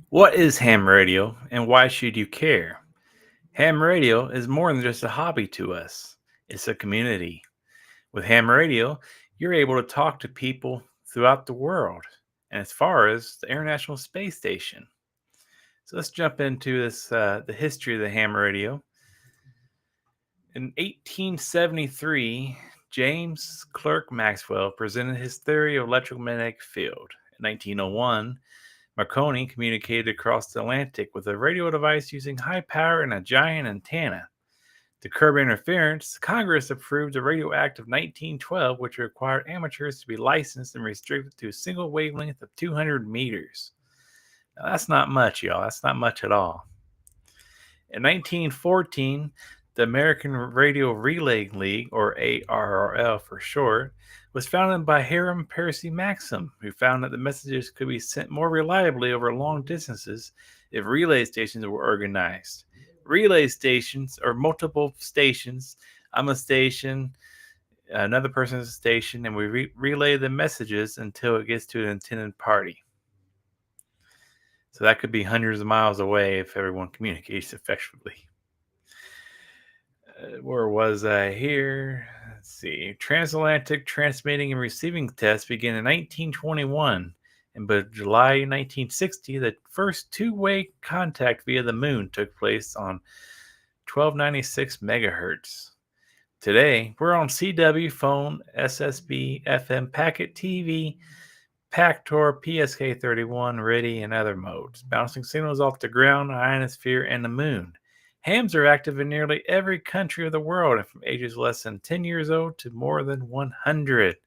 What is ham radio and why should you care? Ham radio is more than just a hobby to us, it's a community. With ham radio, you're able to talk to people throughout the world and as far as the International Space Station. So let's jump into the history of the ham radio. In 1873, James Clerk Maxwell presented his theory of electromagnetic field. In 1901, Marconi communicated across the Atlantic with a radio device using high power and a giant antenna. To curb interference, Congress approved the Radio Act of 1912, which required amateurs to be licensed and restricted to a single wavelength of 200 meters. Now, that's not much, y'all. That's not much at all. In 1914, the American Radio Relay League, or ARRL for short, was founded by Hiram Percy Maxim, who found that the messages could be sent more reliably over long distances if relay stations were organized. Relay stations are multiple stations. I'm a station, another person's a station, and we relay the messages until it gets to an intended party. So that could be hundreds of miles away if everyone communicates effectively. Where was I here? Let's see. Transatlantic transmitting and receiving tests began in 1921. And by July 1960, the first two-way contact via the moon took place on 1296 megahertz. Today, we're on CW, phone, SSB, FM, packet TV, PACTOR, PSK31, RIDI, and other modes, bouncing signals off the ground, ionosphere, and the moon. Hams are active in nearly every country of the world, and from ages less than 10 years old to more than 100.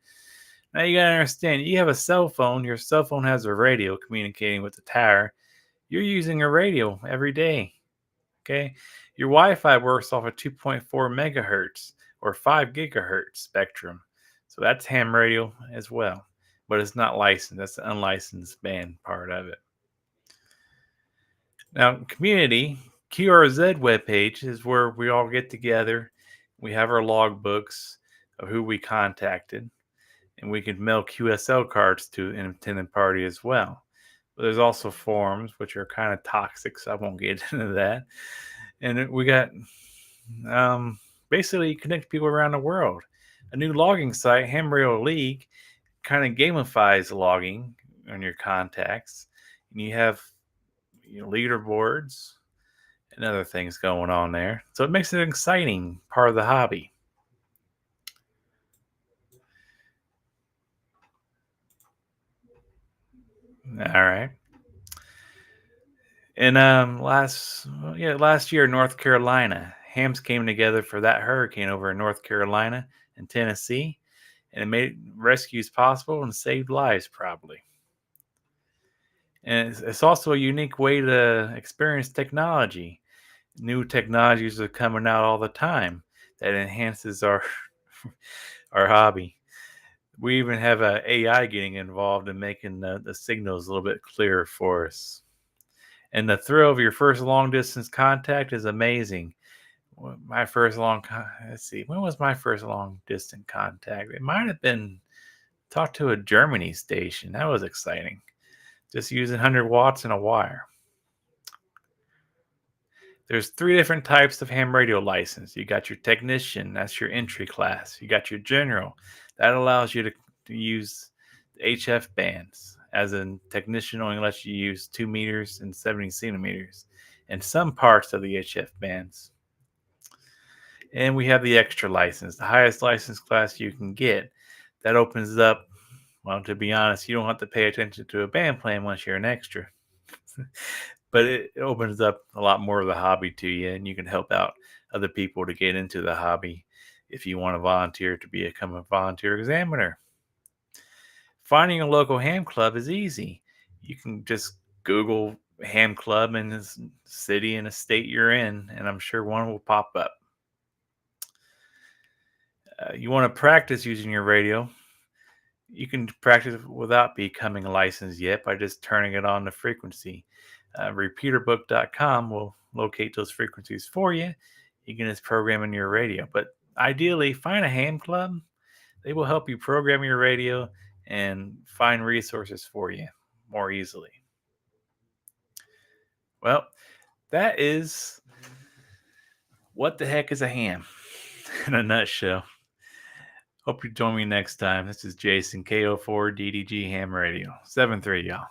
Now you gotta understand, you have a cell phone, your cell phone has a radio communicating with the tower. You're using a radio every day. Okay? Your Wi-Fi works off a 2.4 megahertz or 5 gigahertz spectrum. So that's ham radio as well. But it's not licensed. That's the unlicensed band part of it. Now, community, QRZ webpage is where we all get together. We have our logbooks of who we contacted, and we can mail QSL cards to an intended party as well. But there's also forums, which are kind of toxic, so I won't get into that. And we got basically connect people around the world. A new logging site, Ham Radio League, kind of gamifies logging on your contacts, and you have leaderboards and other things going on there. So it makes it an exciting part of the hobby. All right. And last year, North Carolina, hams came together for that hurricane over in North Carolina and Tennessee, and it made rescues possible and saved lives probably. And it's also a unique way to experience technology. New technologies are coming out all the time that enhances our our hobby. We even have AI getting involved in making the signals a little bit clearer for us. And the thrill of your first long distance contact is amazing. My first let's see, when was my first long distance contact? It might have been talked to a Germany station. That was exciting. Just using 100 watts and a wire. There's 3 different types of ham radio license. You got your technician, that's your entry class. You got your general, that allows you to use HF bands. As a technician, only lets you use 2 meters and 70 centimeters, and some parts of the HF bands. And we have the extra license, the highest license class you can get. That opens up, well, to be honest, you don't have to pay attention to a band plan once you're an extra. But it opens up a lot more of the hobby to you, and you can help out other people to get into the hobby if you want to volunteer to become a volunteer examiner. Finding a local ham club is easy. You can just Google ham club in the city and the state you're in, and I'm sure one will pop up. You want to practice using your radio. You can practice without becoming licensed yet by just turning it on to frequency. Repeaterbook.com will locate those frequencies for you. You can just program in your radio. But ideally, find a ham club. They will help you program your radio and find resources for you more easily. Well, that is what the heck is a ham in a nutshell. Hope you join me next time. This is Jason, KO4 DDG Ham Radio. 7-3, y'all.